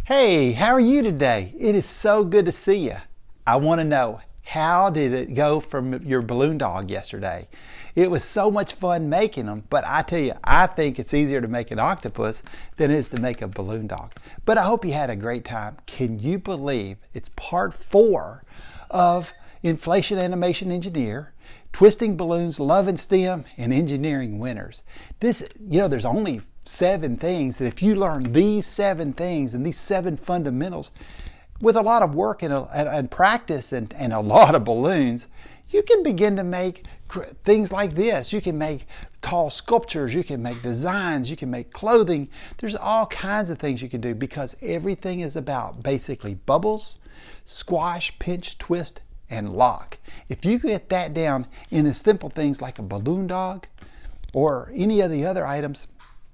Hey, how are you today? It is so good to see you. I want to know, how did it go from your balloon dog yesterday? It was so much fun making them, but I tell you, I think it's easier to make an octopus than it is to make a balloon dog. But I hope you had a great time. Can you believe it's part 4 of Inflation Animation Engineer, Twisting Balloons, Love and STEM, and Engineering Winners. There's only 7 things that if you learn these 7 things and these 7 fundamentals with a lot of work and practice and a lot of balloons, you can begin to make things like this. You can make tall sculptures, you can make designs, you can make clothing. There's all kinds of things you can do because everything is about basically bubbles, squash, pinch, twist, and lock. If you get that down in the simple things like a balloon dog or any of the other items,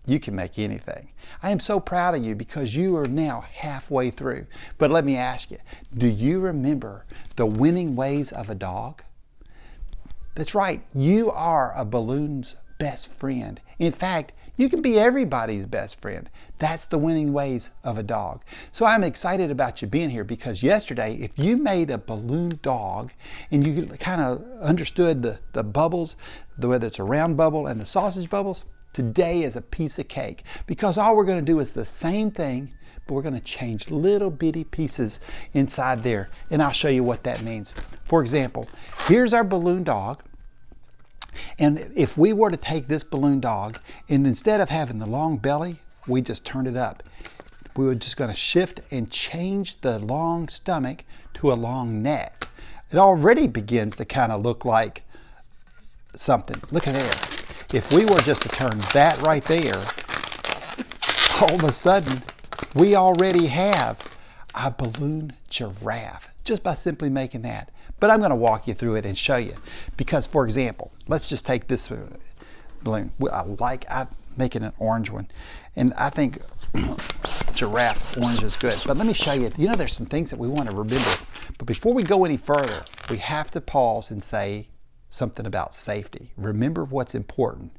you can make anything. I am so proud of you because you are now halfway through. But let me ask you, do you remember the winning ways of a dog? That's right, you are a balloon's best friend. In fact, you can be everybody's best friend. That's the winning ways of a dog. So I'm excited about you being here because yesterday, if you made a balloon dog and you kind of understood the bubbles, whether it's a round bubble and the sausage bubbles, today is a piece of cake because all we're going to do is the same thing, but we're going to change little bitty pieces inside there. And I'll show you what that means. For example, here's our balloon dog. And if we were to take this balloon dog and instead of having the long belly, we just turned it up. We were just going to shift and change the long stomach to a long neck. It already begins to kind of look like something. Look at there. If we were just to turn that right there, all of a sudden, we already have a balloon giraffe just by simply making that. But I'm going to walk you through it and show you. Because, for example, let's just take this balloon. I'm making an orange one. And I think giraffe orange is good. But let me show you. There's some things that we want to remember. But before we go any further, we have to pause and say something about safety. Remember what's important.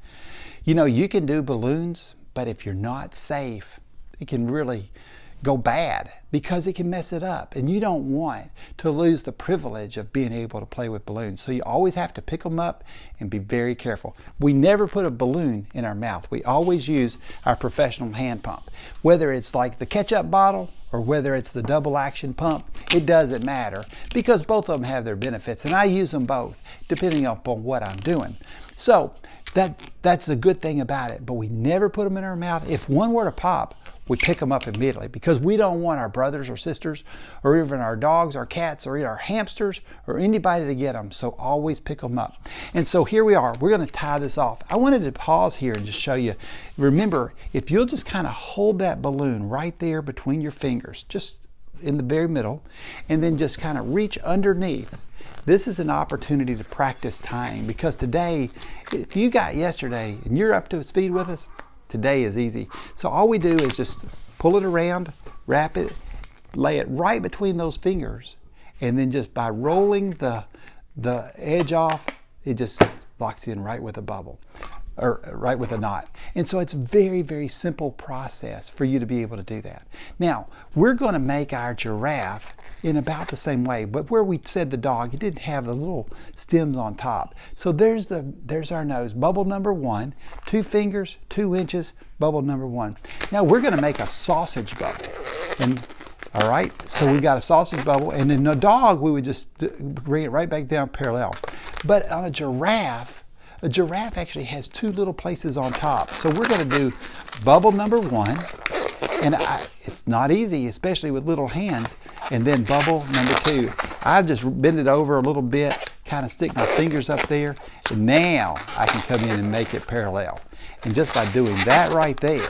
You can do balloons, but if you're not safe, it can really go bad because it can mess it up. And you don't want to lose the privilege of being able to play with balloons. So you always have to pick them up and be very careful. We never put a balloon in our mouth. We always use our professional hand pump. Whether it's like the ketchup bottle or whether it's the double action pump, it doesn't matter because both of them have their benefits. And I use them both depending upon what I'm doing. So that's the good thing about it. But we never put them in our mouth. If one were to pop, we pick them up immediately because we don't want our brothers or sisters or even our dogs, our cats, or our hamsters or anybody to get them. So always pick them up. And so here we are. We're going to tie this off. I wanted to pause here and just show you. Remember, if you'll just kind of hold that balloon right there between your fingers, just in the very middle, and then just kind of reach underneath. This is an opportunity to practice tying because today, if you got yesterday and you're up to speed with us, today is easy. So all we do is just pull it around, wrap it, lay it right between those fingers, and then just by rolling the edge off, it just locks in right with a bubble. Or right with a knot. And so it's a very, very simple process for you to be able to do that. Now, we're going to make our giraffe in about the same way, but where we said the dog, it didn't have the little stems on top. So there's our nose, bubble number 1, 2 fingers, 2 inches, bubble number 1. Now we're going to make a sausage bubble. And all right, so we got a sausage bubble, and then the dog, we would just bring it right back down parallel. But on a giraffe actually has 2 little places on top. So we're going to do bubble number 1, and it's not easy, especially with little hands, and then bubble number 2. I just bend it over a little bit, kind of stick my fingers up there, and now I can come in and make it parallel. And just by doing that right there,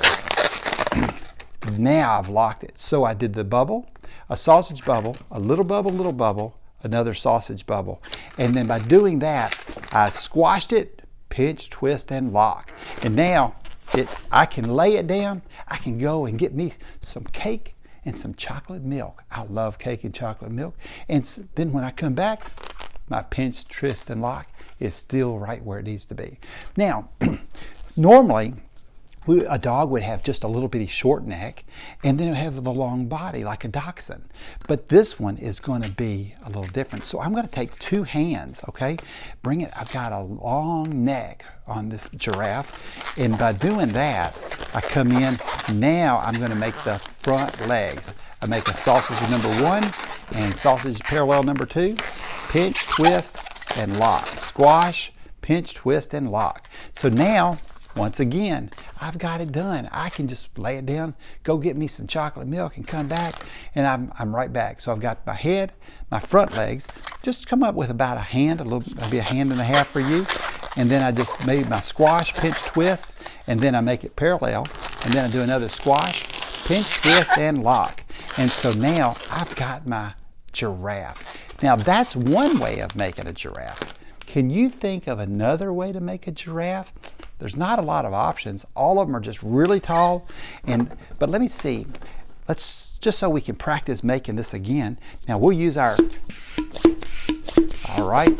now I've locked it. So I did the bubble, a sausage bubble, a little bubble, another sausage bubble. And then by doing that, I squashed it, pinch, twist, and lock. And now I can lay it down. I can go and get me some cake and some chocolate milk. I love cake and chocolate milk. And then when I come back, my pinch, twist, and lock is still right where it needs to be. Now, normally, a dog would have just a little bitty short neck, and then it would have the long body like a dachshund. But this one is going to be a little different. So I'm going to take 2 hands, okay? Bring it, I've got a long neck on this giraffe, and by doing that, I come in, now I'm going to make the front legs. I make a sausage number 1 and sausage parallel number 2, pinch, twist, and lock. Squash, pinch, twist, and lock. So now, once again, I've got it done. I can just lay it down, go get me some chocolate milk, and come back, and I'm right back. So I've got my head, my front legs, just come up with about a hand, maybe a hand and a half for you, and then I just made my squash, pinch, twist, and then I make it parallel, and then I do another squash, pinch, twist, and lock. And so now I've got my giraffe. Now that's one way of making a giraffe. Can you think of another way to make a giraffe? There's not a lot of options. All of them are just really tall. But let me see. Let's just so we can practice making this again. Now we'll use our, all right.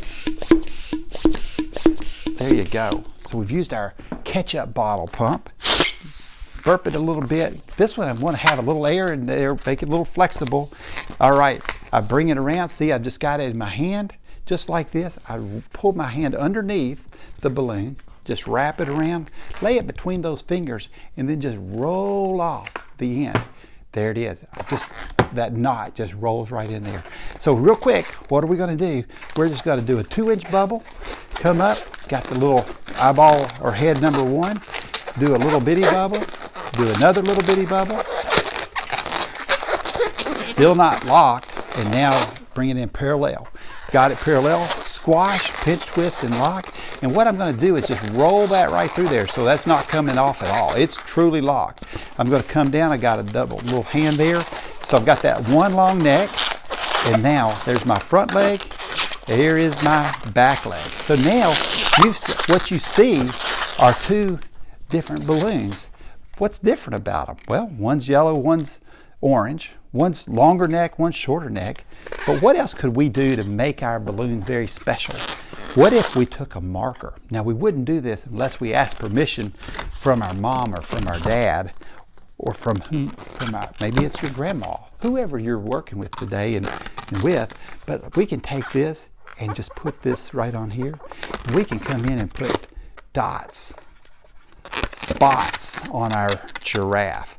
There you go. So we've used our ketchup bottle pump. Burp it a little bit. This one I want to have a little air in there, make it a little flexible. All right, I bring it around. See, I've just got it in my hand, just like this. I pull my hand underneath the balloon, just wrap it around, lay it between those fingers, and then just roll off the end. There it is. Just that knot just rolls right in there. So real quick, what are we going to do? We're just going to do a 2-inch bubble, come up, got the little eyeball or head number 1, do a little bitty bubble, do another little bitty bubble, still not locked, and now bring it in parallel. Got it parallel, squash, pinch, twist, and lock. And what I'm going to do is just roll that right through there, so that's not coming off at all. It's truly locked. I'm going to come down. I got a double little hand there, so I've got that one long neck, and now there's my front leg. Here is my back leg. So now what you see are 2 different balloons. What's different about them? Well, one's yellow, one's orange, one's longer neck, one's shorter neck. But what else could we do to make our balloon very special? What if we took a marker? Now we wouldn't do this unless we asked permission from our mom or from our dad, or from maybe it's your grandma, whoever you're working with today and with. But we can take this and just put this right on here. We can come in and put dots, spots on our giraffe.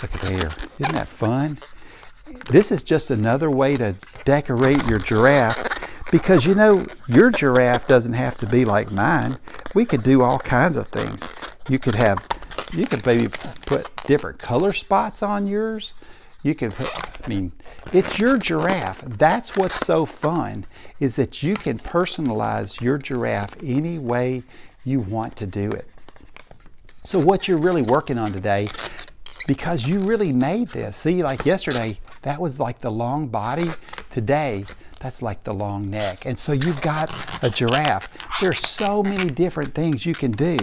Look at there. Isn't that fun? This is just another way to decorate your giraffe, because you know, your giraffe doesn't have to be like mine. We could do all kinds of things. You could maybe put different color spots on yours. You could put, it's your giraffe. That's what's so fun, is that you can personalize your giraffe any way you want to do it. So what you're really working on today, because you really made this. See, like yesterday, that was like the long body. Today, that's like the long neck. And so you've got a giraffe. There's so many different things you can do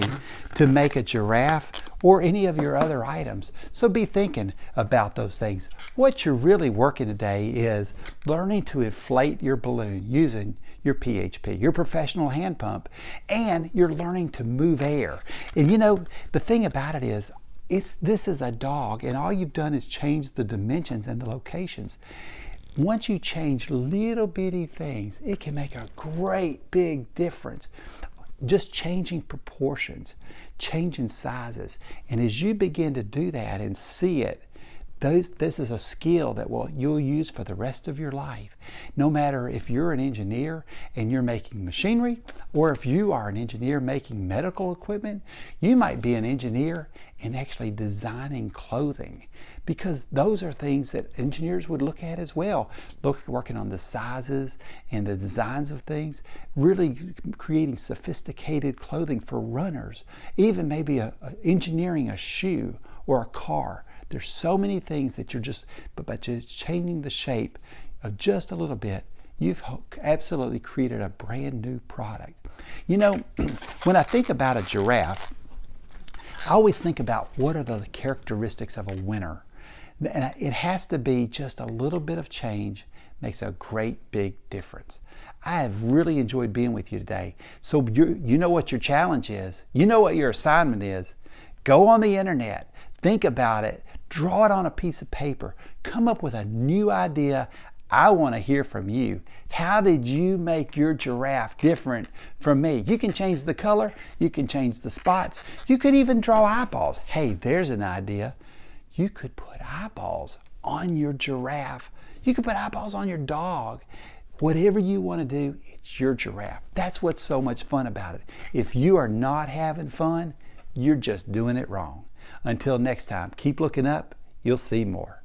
to make a giraffe or any of your other items. So be thinking about those things. What you're really working today is learning to inflate your balloon using your PHP, your professional hand pump, and you're learning to move air. And you know, the thing about it is, this is a dog, and all you've done is change the dimensions and the locations. Once you change little bitty things, it can make a great big difference. Just changing proportions, changing sizes. And as you begin to do that and see it, this is a skill that you'll use for the rest of your life. No matter if you're an engineer and you're making machinery, or if you are an engineer making medical equipment, you might be an engineer in actually designing clothing, because those are things that engineers would look at as well. Working on the sizes and the designs of things, really creating sophisticated clothing for runners, even maybe engineering a shoe or a car. There's so many things that but by just changing the shape of just a little bit, you've absolutely created a brand new product. You know, when I think about a giraffe, I always think about what are the characteristics of a winner. And it has to be just a little bit of change, makes a great big difference. I have really enjoyed being with you today. So you know what your challenge is. You know what your assignment is. Go on the internet. Think about it. Draw it on a piece of paper. Come up with a new idea. I want to hear from you. How did you make your giraffe different from me? You can change the color. You can change the spots. You could even draw eyeballs. Hey, there's an idea. You could put eyeballs on your giraffe. You could put eyeballs on your dog. Whatever you want to do, it's your giraffe. That's what's so much fun about it. If you are not having fun, you're just doing it wrong. Until next time, keep looking up. You'll see more.